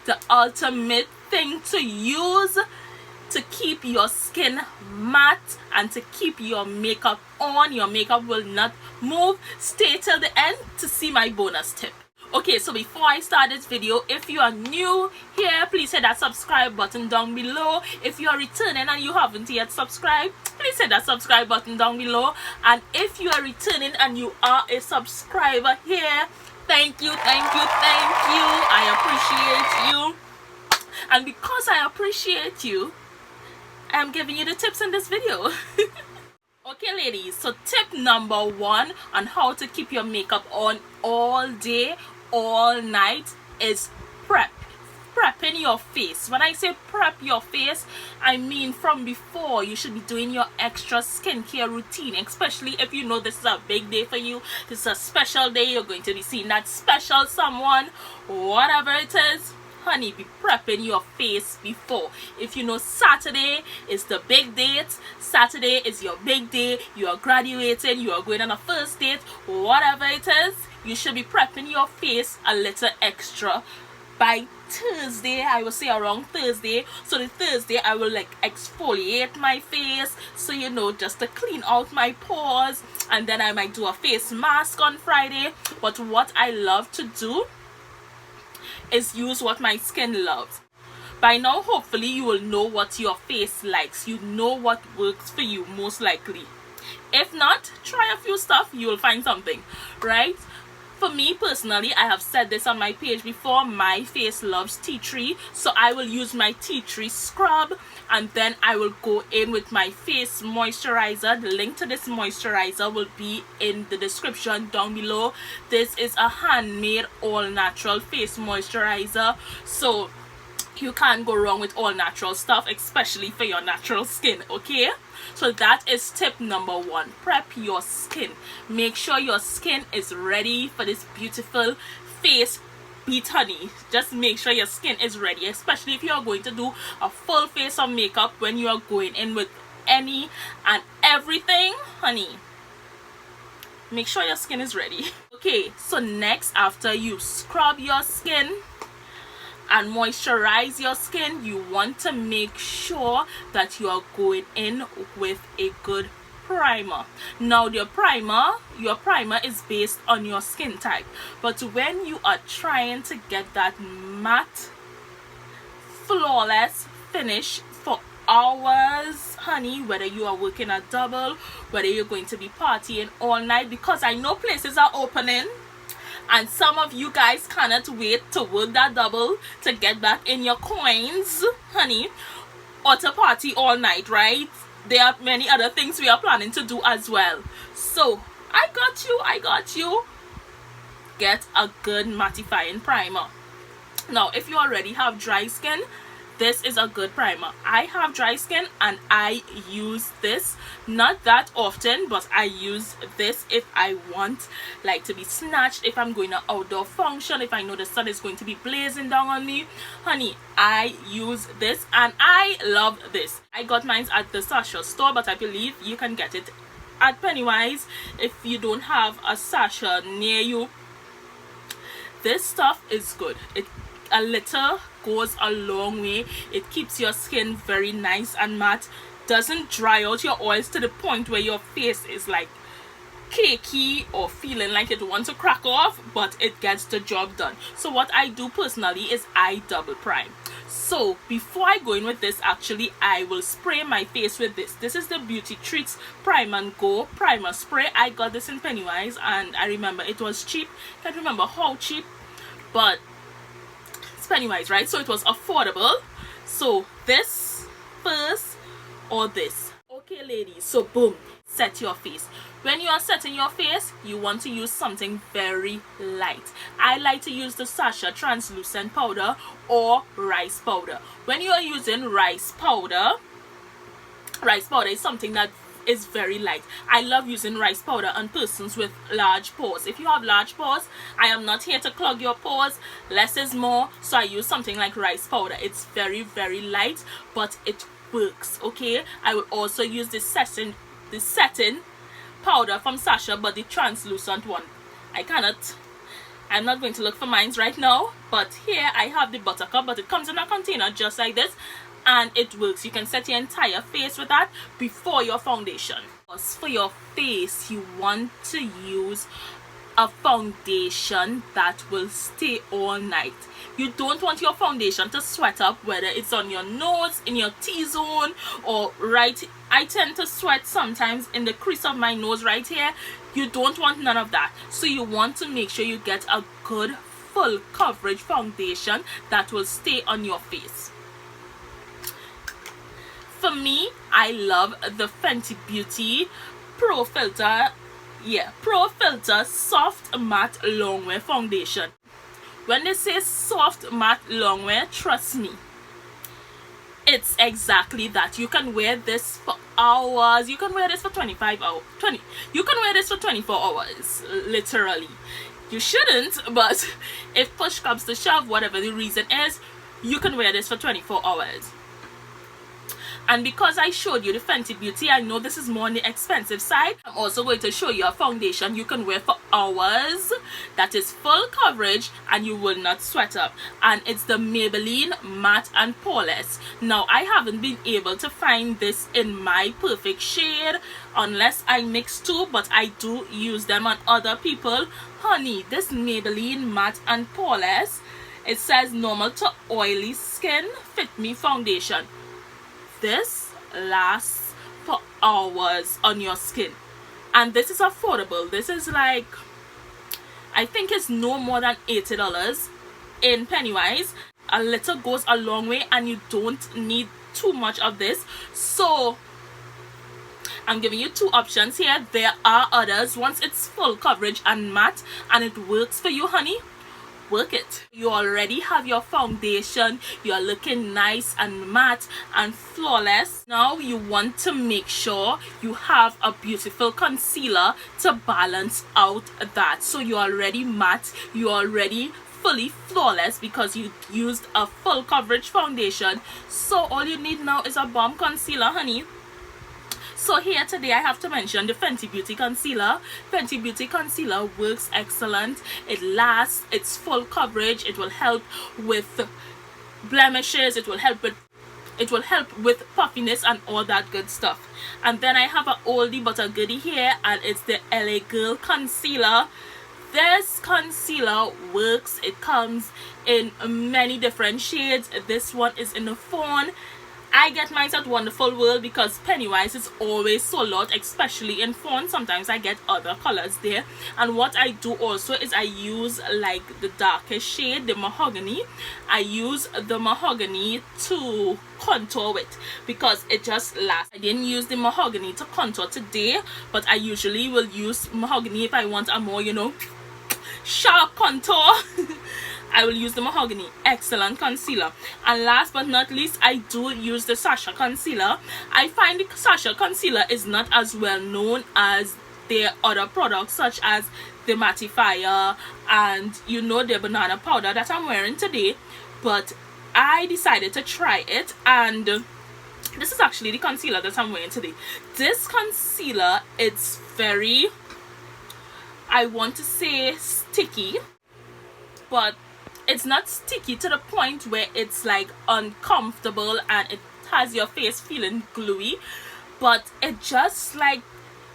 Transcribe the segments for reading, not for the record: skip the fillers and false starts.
the ultimate thing to use to keep your skin matte and to keep your makeup on. Your makeup will not move. Stay till the end to see my bonus tip. Okay, so before I start this video, if you are new here, please hit that subscribe button down below. If you are returning and you haven't yet subscribed, please hit that subscribe button down below. And if you are returning and you are a subscriber here, thank you, thank you, thank you. I appreciate you. And because I appreciate you, I'm giving you the tips in this video. Okay, ladies, so tip number 1 on how to keep your makeup on all day, all night is prepping your face. When I say prep your face, I mean from before. You should be doing your extra skincare routine, especially if you know this is a big day for you. This is a special day. You're going to be seeing that special someone, whatever it is. Honey, be prepping your face before. If you know Saturday is the big date, Saturday is your big day, you are graduating, you are going on a first date, whatever it is, you should be prepping your face a little extra by Thursday. I will say around Thursday. So the Thursday I will like exfoliate my face, so you know, just to clean out my pores, and then I might do a face mask on Friday. But what I love to do is use what my skin loves. By now, hopefully, you will know what your face likes. You know what works for you, most likely. If not, try a few stuff, you will find something, right? For me personally, I have said this on my page before, my face loves tea tree, so I will use my tea tree scrub, and then I will go in with my face moisturizer. The link to this moisturizer will be in the description down below. This is a handmade all natural face moisturizer, so you can't go wrong with all natural stuff, especially for your natural skin. Okay, so that is tip number 1. Prep your skin. Make sure your skin is ready for this beautiful face beat, honey. Just make sure your skin is ready, especially if you are going to do a full face of makeup. When you are going in with any and everything, honey, make sure your skin is ready. Okay, so next, after you scrub your skin and moisturize your skin, you want to make sure that you are going in with a good primer. Now your primer is based on your skin type, but when you are trying to get that matte flawless finish for hours, honey, whether you are working a double, whether you're going to be partying all night, because I know places are opening and some of you guys cannot wait to work that double to get back in your coins, honey, or to party all night, right? There are many other things we are planning to do as well. So I got you. Get a good mattifying primer. Now if you already have dry skin, this is a good primer. I have dry skin and I use this not that often, but I use this if I want like to be snatched, if I'm going to outdoor function, if I know the sun is going to be blazing down on me, honey, I use this and I love this. I got mine at the Sasha store, but I believe you can get it at Pennywise if you don't have a Sasha near you. This stuff is good. It a little goes a long way. It keeps your skin very nice and matte, doesn't dry out your oils to the point where your face is like cakey or feeling like it wants to crack off, but it gets the job done. So what I do personally is I double prime. So before I go in with this, actually I will spray my face with this. This is the Beauty Treats Prime and Go primer spray. I got this in Pennywise and I remember it was cheap. Can't remember how cheap, but Pennywise, right? So it was affordable. So this first or this. Okay, ladies, so boom, set your face. When you are setting your face, you want to use something very light. I like to use the Sasha translucent powder or rice powder. When you are using rice powder is something that is very light. I love using rice powder on persons with large pores. If you have large pores, I am not here to clog your pores. Less is more, so I use something like rice powder. It's very, very light, but it works. Okay, I will also use the setting powder from Sasha, but the translucent one. I I'm not going to look for mine right now, but here I have the Buttercup, but it comes in a container just like this, and it works. You can set your entire face with that before your foundation. For your face, you want to use a foundation that will stay all night. You don't want your foundation to sweat up, whether it's on your nose, in your T-zone, or right. I tend to sweat sometimes in the crease of my nose right here. You don't want none of that. So you want to make sure you get a good full coverage foundation that will stay on your face. For me, I love the Fenty Beauty Pro Filter Soft Matte Longwear Foundation. When they say soft matte longwear, trust me, it's exactly that. You can wear this for hours. You can wear this for 25 hours. You can wear this for 24 hours, literally. You shouldn't, but if push comes to shove, whatever the reason is, you can wear this for 24 hours. And because I showed you the Fenty Beauty, I know this is more on the expensive side. I'm also going to show you a foundation you can wear for hours that is full coverage and you will not sweat up. And it's the Maybelline Matte and Poreless. Now, I haven't been able to find this in my perfect shade unless I mix two, but I do use them on other people. Honey, this Maybelline Matte and Poreless, it says normal to oily skin fit me foundation. This lasts for hours on your skin, and this is affordable. This is like, I think it's no more than $80 in Pennywise. A little goes a long way, and you don't need too much of this. So I'm giving you two options here. There are others. Once it's full coverage and matte and it works for you, honey, work it. You already have your foundation. You're looking nice and matte and flawless. Now you want to make sure you have a beautiful concealer to balance out that. So you're already matte, you're already fully flawless because you used a full coverage foundation. So all you need now is a bomb concealer, honey. So here today I have to mention the Fenty Beauty Concealer. Fenty Beauty Concealer works excellent. It lasts, it's full coverage. It will help with blemishes. It will help with puffiness and all that good stuff. And then I have an oldie but a goodie here, and it's the LA Girl Concealer. This concealer works. It comes in many different shades. This one is in the fawn. I get mine at Wonderful World because Pennywise is always sold out, especially in fawn. Sometimes I get other colors there. And what I do also is I use like the darkest shade, the mahogany. I use the mahogany to contour with because it just lasts. I didn't use the mahogany to contour today, but I usually will use mahogany if I want a more, you know, sharp contour. I will use the mahogany. Excellent concealer. And last but not least, I do use the Sacha concealer. I find the Sacha concealer is not as well known as their other products, such as the mattifier and, you know, the banana powder that I'm wearing today. But I decided to try it, and this is actually the concealer that I'm wearing today. This concealer, it's very, I want to say sticky, but it's not sticky to the point where it's like uncomfortable and it has your face feeling gluey, but it just like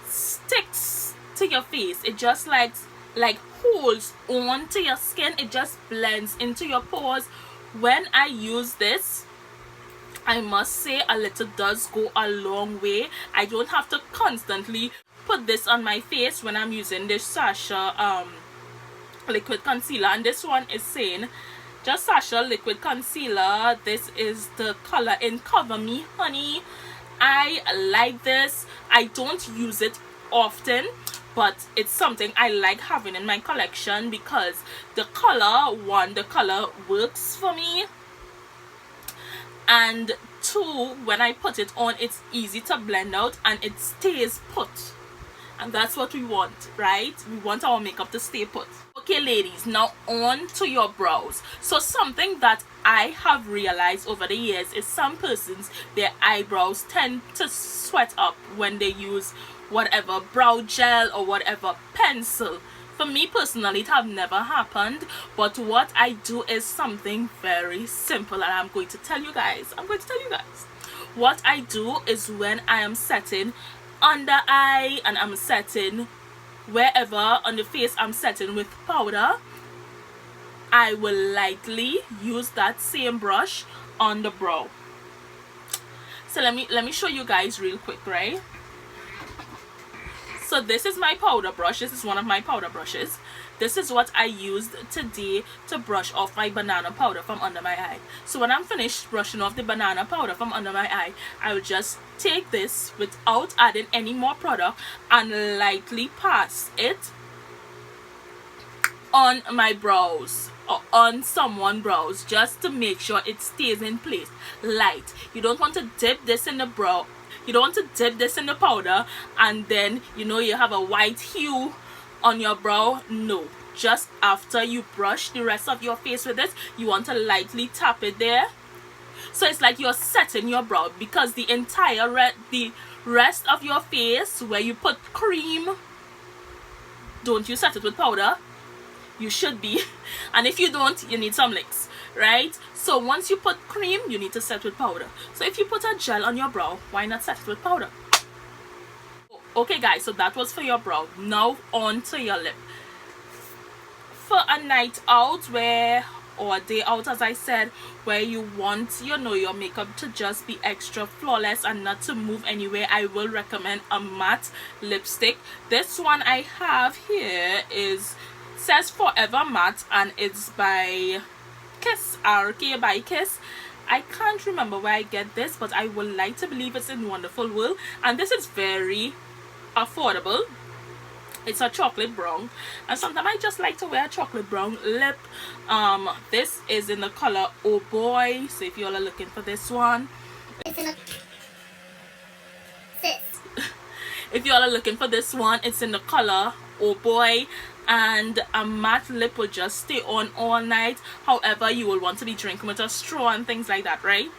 sticks to your face. It just like holds on to your skin. It just blends into your pores. When I use this, I must say a little does go a long way. I don't have to constantly put this on my face when I'm using this Sacha liquid concealer. And this one is saying just Sacha liquid concealer. This is the color in Cover Me Honey. I like this. I don't use it often, but it's something I like having in my collection because the color works for me, and two, when I put it on, it's easy to blend out and it stays put. And that's what we want, right? We want our makeup to stay put. Okay, ladies, now on to your brows. So something that I have realized over the years is some persons, their eyebrows tend to sweat up when they use whatever brow gel or whatever pencil For me personally, it have never happened, but what I do is something very simple, and I'm going to tell you guys. What I do is, when I am setting under eye and I'm setting wherever on the face I'm setting with powder, I will lightly use that same brush on the brow. So let me show you guys real quick, right? So this is my powder brush. This is one of my powder brushes. This is what I used today to brush off my banana powder from under my eye. So when I'm finished brushing off the banana powder from under my eye, I will just take this without adding any more product and lightly pass it on my brows or on someone's brows, just to make sure it stays in place. Light. You don't want to dip this in the brow. You don't want to dip this in the powder and then you have a white hue on your brow. No. Just after you brush the rest of your face with it, you want to lightly tap it there. So it's like you're setting your brow, because the entire the rest of your face where you put cream, don't you set it with powder? You should be. And if you don't, you need some licks, right? So once you put cream, you need to set with powder. So if you put a gel on your brow, why not set it with powder? Okay guys, so that was for your brow. Now on to your lip. For a night out or a day out, as I said, where you want your makeup to just be extra flawless and not to move anywhere, I will recommend a matte lipstick. This one I have here says Forever Matte, and it's by Kiss, RK by Kiss. I can't remember where I get this, but I would like to believe it's in Wonderful World, and this is very affordable. It's a chocolate brown, and sometimes I just like to wear a chocolate brown lip. This is in the color Oh Boy, so if you all are looking for this one, if you all are looking for this one, it's in the color Oh Boy, and a matte lip will just stay on all night. However, you will want to be drinking with a straw and things like that, right?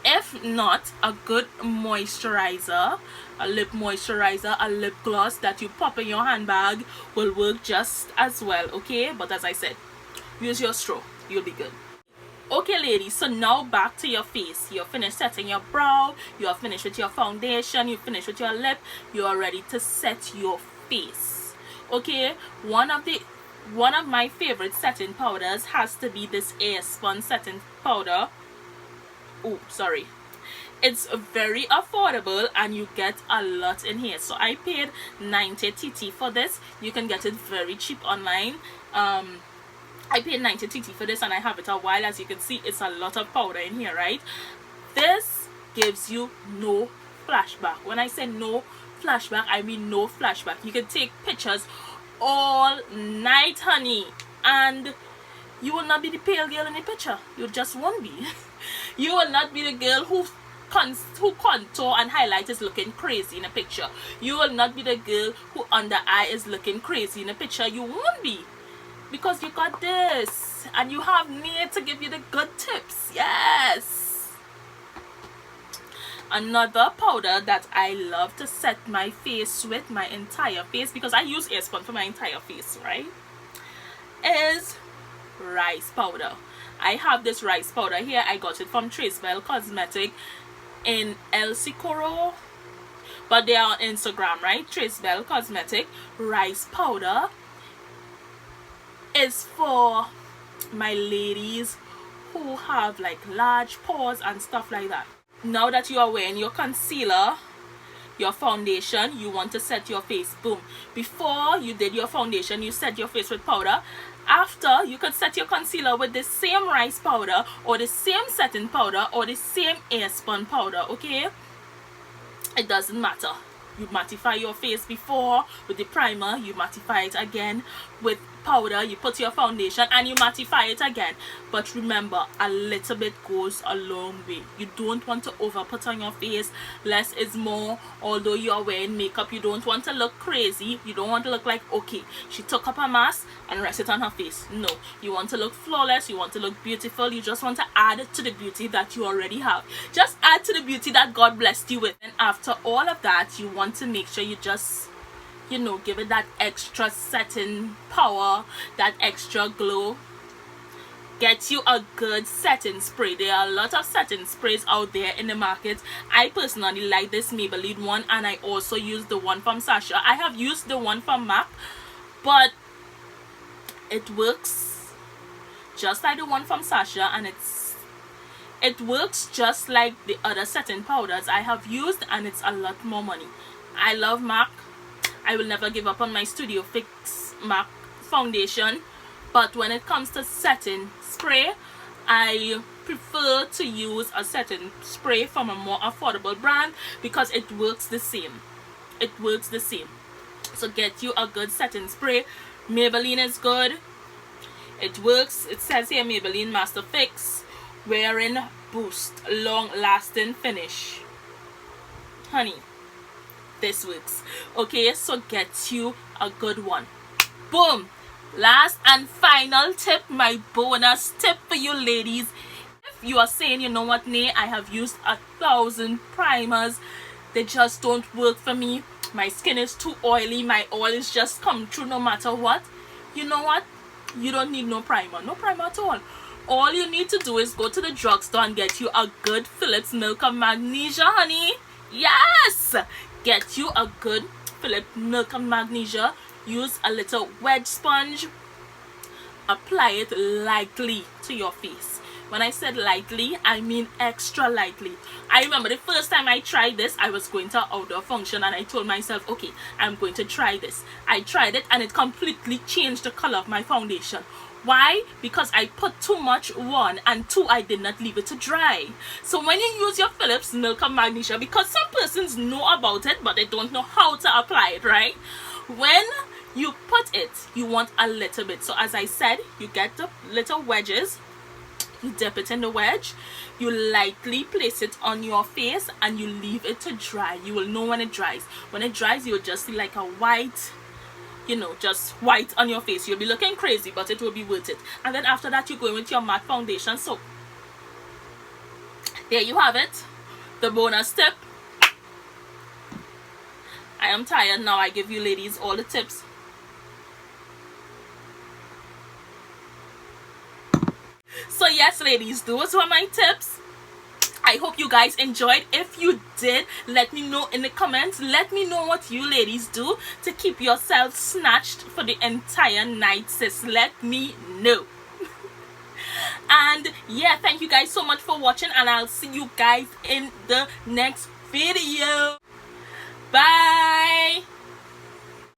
If not, a good moisturizer, a lip moisturizer, a lip gloss that you pop in your handbag will work just as well, okay? But as I said, use your straw, you'll be good. Okay ladies, so now back to your face. You're finished setting your brow, you're finished with your foundation, you're finished with your lip, you're ready to set your face. Okay, one of my favorite setting powders has to be this Airspun setting powder. Oh, sorry. It's very affordable and you get a lot in here. So I paid 90 TT for this. You can get it very cheap online. I paid 90 TT for this and I have it a while. As you can see, it's a lot of powder in here, right? This gives you no flashback. When I say no flashback, I mean no flashback. You can take pictures all night, honey, and you will not be the pale girl in the picture. You just won't be. You will not be the girl who contour and highlight is looking crazy in a picture. You will not be the girl who under eye is looking crazy in a picture. You won't be, because you got this and you have me to give you the good tips. Yes. Another powder that I love to set my face with, my entire face, because I use Airspun for my entire face, right, is rice powder. I have this rice powder here. I got it from Trace Bell Cosmetic in El Socorro, but they are on Instagram, right? Trace Bell Cosmetic. Rice powder is for my ladies who have like large pores and stuff like that. Now that you are wearing your concealer, your foundation, you want to set your face. Boom. Before you did your foundation, you set your face with powder. After, you could set your concealer with the same rice powder or the same setting powder or the same Airspun powder, okay? It doesn't matter. You mattify your face before with the primer, you mattify it again with powder, you put your foundation and you mattify it again. But remember, a little bit goes a long way. You don't want to over put on your face. Less is more. Although you are wearing makeup, you don't want to look crazy. You don't want to look like, okay, she took up her mask and rest it on her face. No, you want to look flawless, you want to look beautiful. You just want to add to the beauty that you already have. Just add to the beauty that God blessed you with. And after all of that, you want to make sure you just you know, give it that extra setting power, that extra glow. Get you a good setting spray. There are a lot of setting sprays out there in the market. I personally like this Maybelline one, and I also use the one from Sasha. I have used the one from MAC, but it works just like the one from Sasha, and it works just like the other setting powders I have used, and it's a lot more money. I love MAC. I will never give up on my Studio Fix MAC foundation, but when it comes to setting spray, I prefer to use a setting spray from a more affordable brand because it works the same. It works the same. So get you a good setting spray. Maybelline is good. It works. It says here Maybelline Master Fix, Wearing Boost, Long Lasting Finish. Honey, this works. Okay, so get you a good one. Boom. Last and final tip, my bonus tip for you ladies. If you are saying, you know what, Nay, I have used 1,000 primers, they just don't work for me, my skin is too oily, my oils just come through no matter what, you know what, you don't need no primer at all. All you need to do is go to the drugstore and get you a good Philips Milk of Magnesia, honey. Yes, get you a good Philips Milk of Magnesia. Use a little wedge sponge, apply it lightly to your face. When I said lightly, I mean extra lightly. I remember the first time I tried this, I was going to an outdoor function and I told myself, okay, I'm going to try this. I tried it and it completely changed the color of my foundation. Why? Because I put too much, one, and two, I did not leave it to dry. So when you use your Philips Milk of Magnesia, because some persons know about it but they don't know how to apply it, right? When you put it, you want a little bit. So as I said, you get the little wedges, you dip it in the wedge, you lightly place it on your face and you leave it to dry. You will know when it dries. When it dries, you'll just see like a white, you know, just white on your face. You'll be looking crazy, but it will be worth it. And then after that, you go in with your matte foundation. So there you have it, the bonus tip. I am tired now. I give you ladies all the tips. So yes, ladies, those were my tips. I hope you guys enjoyed. If you did, let me know in the comments. Let me know what you ladies do to keep yourself snatched for the entire night, sis. Let me know. And yeah, thank you guys so much for watching, and I'll see you guys in the next video. Bye.